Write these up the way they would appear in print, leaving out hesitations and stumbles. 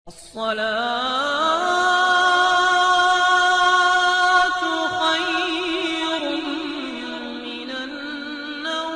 الصلاة خير من النوم۔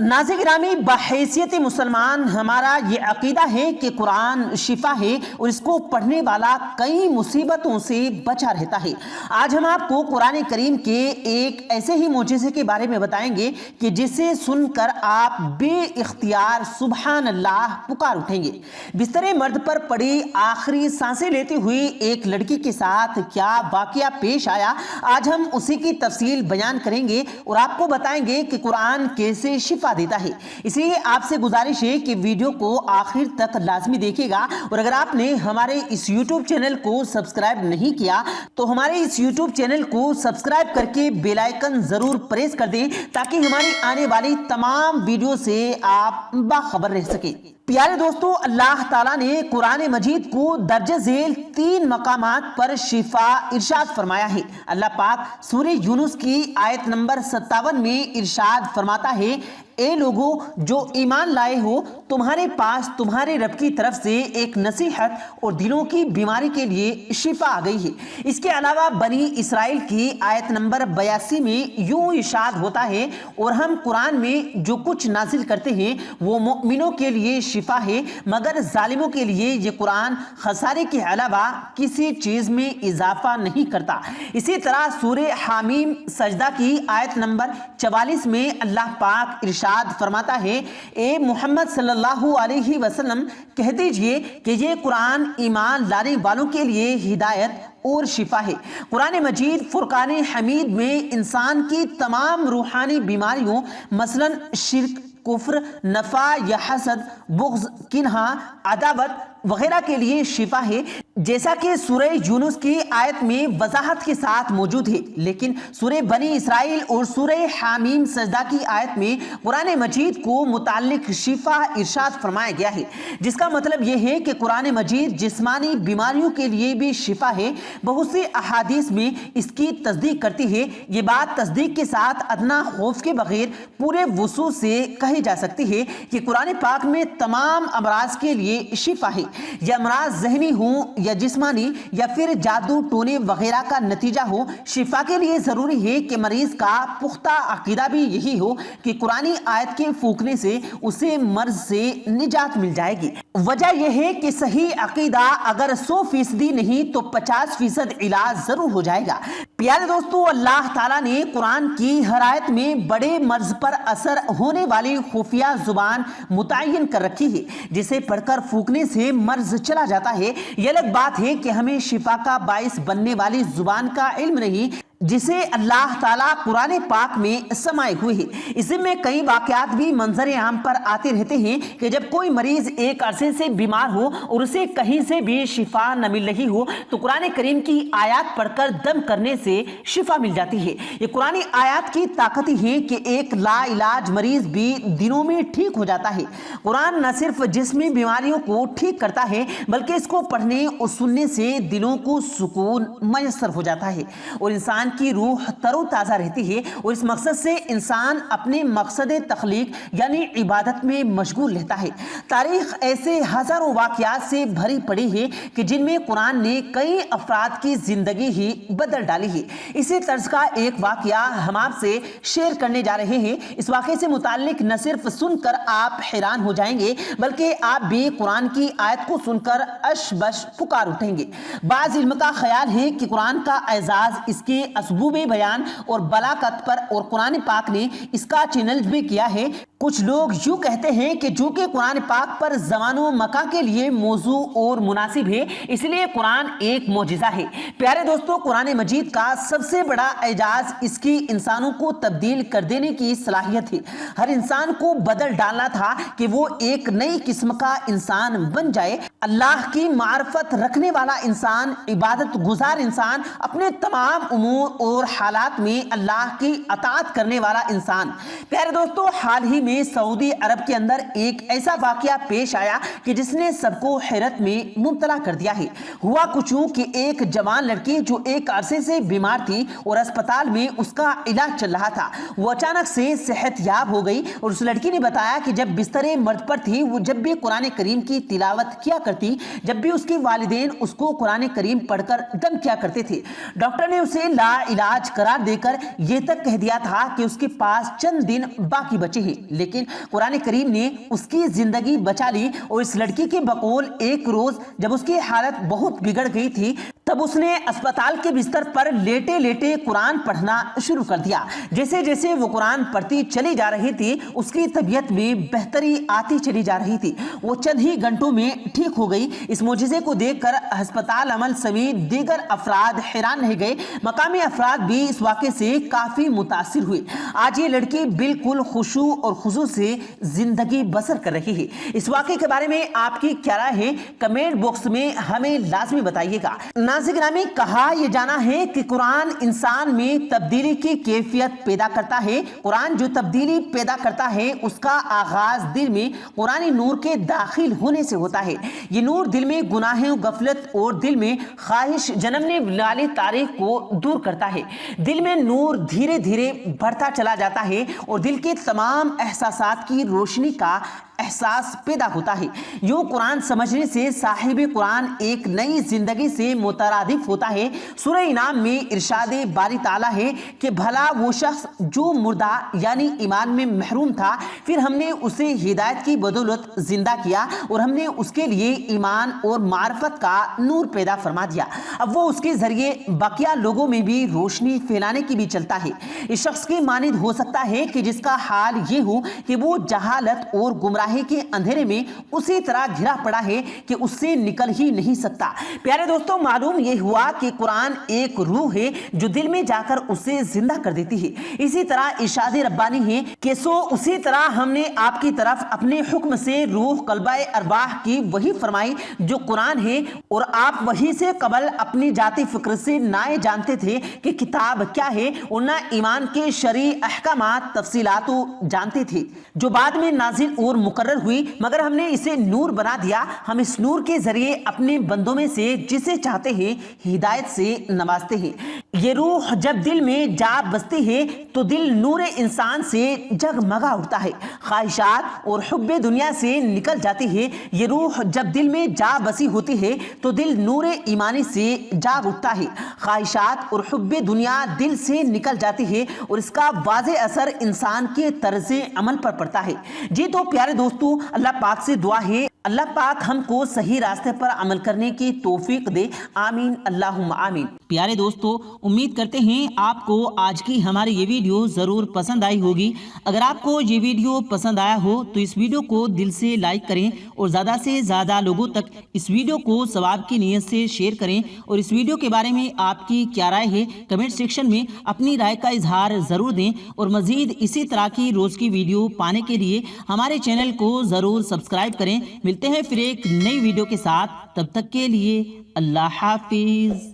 ناظرین گرامی، بحیثیت مسلمان ہمارا یہ عقیدہ ہے کہ قرآن شفا ہے اور اس کو پڑھنے والا کئی مصیبتوں سے بچا رہتا ہے۔ آج ہم آپ کو قرآن کریم کے ایک ایسے ہی معجزے کے بارے میں بتائیں گے کہ جسے سن کر آپ بے اختیار سبحان اللہ پکار اٹھیں گے۔ بستر مرد پر پڑی آخری سانسیں لیتی ہوئی ایک لڑکی کے ساتھ کیا واقعہ پیش آیا، آج ہم اسی کی تفصیل بیان کریں گے اور آپ کو بتائیں گے کہ قرآن کیسے شفا دیتا ہے۔ اس لیے آپ سے گزارش ہے کہ ویڈیو کو آخر تک لازمی دیکھیے گا، اور اگر آپ نے ہمارے اس یوٹیوب چینل کو سبسکرائب نہیں کیا تو ہمارے اس یوٹیوب چینل کو سبسکرائب کر کے بیل آئیکن ضرور پریس کر دیں تاکہ ہماری آنے والی تمام ویڈیو سے آپ باخبر رہ سکیں۔ پیارے دوستو، اللہ تعالیٰ نے قرآن مجید کو درجہ ذیل 3 مقامات پر شفا ارشاد فرمایا ہے۔ اللہ پاک سورہ یونس کی آیت نمبر 57 میں ارشاد فرماتا ہے، اے لوگو جو ایمان لائے ہو، تمہارے پاس تمہارے رب کی طرف سے ایک نصیحت اور دلوں کی بیماری کے لیے شفا آ گئی ہے۔ اس کے علاوہ بنی اسرائیل کی آیت نمبر 82 میں یوں ارشاد ہوتا ہے، اور ہم قرآن میں جو کچھ نازل کرتے ہیں وہ مؤمنوں کے لیے شفا ہے، مگر ظالموں کے لیے یہ قرآن خسارے کے علاوہ کسی چیز میں اضافہ نہیں کرتا۔ اسی طرح سورہ حامیم سجدہ کی آیت نمبر 44 میں اللہ پاک ارشاد فرماتا ہے، اے محمد صلی اللہ علیہ وسلم کہہ دیجئے کہ یہ قرآن ایمان لانے والوں کے لیے ہدایت اور شفا ہے۔ قرآن مجید فرقان حمید میں انسان کی تمام روحانی بیماریوں مثلا شرک، کفر، نفاق یا حسد، بغض، کنہ، عداوت وغیرہ کے لیے شفا ہے، جیسا کہ سورہ یونس کی آیت میں وضاحت کے ساتھ موجود ہے۔ لیکن سورہ بنی اسرائیل اور سورہ حامیم سجدہ کی آیت میں قرآن مجید کو متعلق شفا ارشاد فرمایا گیا ہے، جس کا مطلب یہ ہے کہ قرآن مجید جسمانی بیماریوں کے لیے بھی شفا ہے۔ بہت سی احادیث میں اس کی تصدیق کرتی ہے۔ یہ بات تصدیق کے ساتھ ادنا خوف کے بغیر پورے وضوح سے کہی جا سکتی ہے کہ قرآن پاک میں تمام امراض کے لیے شفا ہے، یا امراض ذہنی ہوں یا جسمانی یا پھر جادو ٹونے وغیرہ کا نتیجہ ہو۔ شفا کے لیے ضروری ہے کہ مریض کا پختہ عقیدہ بھی یہی ہو کہ قرآنی آیت کے پھونکنے سے اسے مرض سے نجات مل جائے گی۔ وجہ یہ ہے کہ صحیح عقیدہ اگر 100% نہیں تو 50% علاج ضرور ہو جائے گا۔ پیارے دوستو، اللہ تعالیٰ نے قرآن کی ہر آیت میں بڑے مرض پر اثر ہونے والی خفیہ زبان متعین کر رکھی ہے، جسے پڑھ کر پھونکنے سے مرض چلا جاتا ہے۔ یہ الگ بات ہے کہ ہمیں شفا کا باعث بننے والی زبان کا علم نہیں، جسے اللہ تعالیٰ قرآن پاک میں سمائے ہوئے ہیں۔ اس میں کئی واقعات بھی منظر عام پر آتے رہتے ہیں کہ جب کوئی مریض ایک عرصے سے بیمار ہو اور اسے کہیں سے بھی شفا نہ مل رہی ہو تو قرآن کریم کی آیات پڑھ کر دم کرنے سے شفا مل جاتی ہے۔ یہ قرآن آیات کی طاقت ہی ہے کہ ایک لا علاج مریض بھی دنوں میں ٹھیک ہو جاتا ہے۔ قرآن نہ صرف جسمی بیماریوں کو ٹھیک کرتا ہے بلکہ اس کو پڑھنے اور سننے سے دلوں کو سکون میسر ہو جاتا ہے اور انسان کی روح تر و تازہ رہتی ہے، اور اس مقصد سے انسان اپنے مقصد تخلیق یعنی عبادت میں مشغول رہتا ہے۔ تاریخ ایسے ہزاروں واقعات سے بھری پڑی ہے کہ جن میں قرآن نے کئی افراد کی زندگی ہی بدل ڈالی ہے۔ اسی طرز کا ایک واقعہ ہم آپ سے شیئر کرنے جا رہے ہیں۔ اس واقعے سے متعلق نہ صرف سن کر آپ حیران ہو جائیں گے بلکہ آپ بھی قرآن کی آیت کو سن کر اش بش پکار اٹھیں گے۔ بعض علم کا خیال ہے کہ قرآن کا اعزاز اس کے اسلوب بیان اور بلاغت پر اور قرآن پاک نے اس کا چیلنج بھی کیا ہے۔ کچھ لوگ یوں کہتے ہیں کہ چونکہ قرآن پاک پر زمان و مکان کے لیے موضوع اور مناسب ہے اس لیے قرآن ایک معجزہ ہے۔ پیارے دوستو، قرآن مجید کا سب سے بڑا اعجاز اس کی انسانوں کو تبدیل کر دینے کی صلاحیت ہے۔ ہر انسان کو بدل ڈالنا تھا کہ وہ ایک نئی قسم کا انسان بن جائے، اللہ کی معرفت رکھنے والا انسان، عبادت گزار انسان، اپنے تمام امور اور حالات میں اللہ کی اطاعت کرنے والا انسان۔ پیارے دوستو، حال ہی میں میں سعودی عرب کے اندر ایک ایسا واقعہ پیش آیا کہ جس نے سب کو حیرت میں مبتلا کر دیا ہے۔ ہوا کچھ یوں کہ ایک جوان لڑکی جو ایک عرصے سے بیمار تھی اور اسپتال میں اس کا علاج چل رہا تھا، وہ اچانک سے صحت یاب ہو گئی، اور اس لڑکی نے بتایا کہ جب بستر مرد پر تھی وہ جب بھی قرآن کریم کی تلاوت کیا کرتی، جب بھی اس کے والدین اس کو قرآن کریم پڑھ کر دم کیا کرتے تھے، ڈاکٹر نے اسے لا علاج قرار دے کر یہ تک کہہ دیا تھا کہ اس کے پاس چند دن باقی بچے ہیں، لیکن قرآن کریم نے اس کی زندگی بچا لی۔ اور اس لڑکی کے بقول ایک روز جب اس کی حالت بہت بگڑ گئی تھی، تب اس نے اسپتال کے بستر پر لیٹے لیٹے قرآن پڑھنا شروع کر دیا۔ جیسے جیسے وہ قرآن پڑھتی چلی جا رہی تھی، اس کی طبیعت میں بہتری آتی چلی جا رہی تھی، وہ چند ہی گھنٹوں میں ٹھیک ہو گئی۔ اس معجزے کو دیکھ کر ہسپتال عمل سمیت دیگر افراد حیران رہ گئے، مقامی افراد بھی اس واقعے سے کافی متاثر ہوئے۔ آج یہ لڑکی بالکل خشوع اور خضوع سے زندگی بسر کر رہی ہے۔ اس واقعے کے بارے میں آپ کی کیا رائے ہے؟ کمنٹ باکس میں ہمیں لازمی بتائیے گا۔ ناظرین گرامی، کہا یہ جانا ہے کہ قرآن انسان میں تبدیلی کی کیفیت پیدا کرتا ہے۔ قرآن جو تبدیلی پیدا کرتا ہے اس کا آغاز دل میں قرآنی نور کے داخل ہونے سے ہوتا ہے۔ یہ نور دل میں گناہوں، غفلت اور دل میں خواہش جنمنے والی تاریخ کو دور کرتا ہے۔ دل میں نور دھیرے دھیرے بڑھتا چلا جاتا ہے اور دل کے تمام احساسات کی روشنی کا احساس پیدا ہوتا ہے۔ یوں قرآن سمجھنے سے صاحب قرآن ایک نئی زندگی سے مترادف ہوتا ہے۔ سورہ انعام میں ارشاد باری تعالیٰ ہے کہ بھلا وہ شخص جو مردہ یعنی ایمان میں محروم تھا، پھر ہم نے اسے ہدایت کی بدولت زندہ کیا اور ہم نے اس کے لیے ایمان اور معرفت کا نور پیدا فرما دیا، اب وہ اس کے ذریعے بقیہ لوگوں میں بھی روشنی پھیلانے کی بھی چلتا ہے۔ اس شخص کی مانند ہو سکتا ہے کہ جس کا حال یہ ہو کہ وہ جہالت اور گمراہی کے اندھیرے میں اسی طرح گھرا پڑا ہے کہ اس سے نکل ہی نہیں سکتا۔ پیارے دوستوں، معلوم یہ ہوا کہ قرآن ایک روح ہے جو دل میں جا کر اسے زندہ کر دیتی ہے۔ اسی طرح ارشاد ربانی ہے کہ سو اسی طرح ہم نے آپ کی طرف اپنے حکم سے روح قلبہ ارواح کی وہی فرمائی جو قرآن ہے، اور آپ وہی سے قبل اپنی ذاتی فکر سے نہ جانتے تھے کہ کتاب کیا ہے، اور نہ ایمان کے شرعی احکامات تفصیلات جانتے تھے جو بعد میں نازل اور مقرر ہوئی، مگر ہم نے اسے نور بنا دیا۔ ہم اس نور کے ذریعے اپنے بندوں میں سے جسے چاہتے ہیں ہدایت سے نوازتے ہیں۔ یہ روح جب دل میں جا بستی ہے تو دل نور انسان سے جگمگا اٹھتا ہے، خواہشات اور حب دنیا سے نکل جاتی ہے۔ یہ روح جب دل میں جا بسی ہوتی ہے تو دل نور ایمانی سے جاگ اٹھتا ہے، خواہشات اور حب دنیا دل سے نکل جاتی ہے، اور اس کا واضح اثر انسان کے طرز عمل پر پڑتا ہے۔ جی تو پیارے دوستو، اللہ پاک سے دعا ہے اللہ پاک ہم کو صحیح راستے پر عمل کرنے کی توفیق دے، آمین اللہم آمین۔ پیارے دوستو، امید کرتے ہیں آپ کو آج کی ہماری یہ ویڈیو ضرور پسند آئی ہوگی۔ اگر آپ کو یہ ویڈیو پسند آیا ہو تو اس ویڈیو کو دل سے لائک کریں اور زیادہ سے زیادہ لوگوں تک اس ویڈیو کو ثواب کی نیت سے شیئر کریں، اور اس ویڈیو کے بارے میں آپ کی کیا رائے ہے کمنٹ سیکشن میں اپنی رائے کا اظہار ضرور دیں، اور مزید اسی طرح کی روز کی ویڈیو پانے کے لیے ہمارے چینل کو ضرور سبسکرائب کریں۔ ملتے ہیں پھر ایک نئی ویڈیو کے ساتھ، تب تک کے لیے اللہ حافظ۔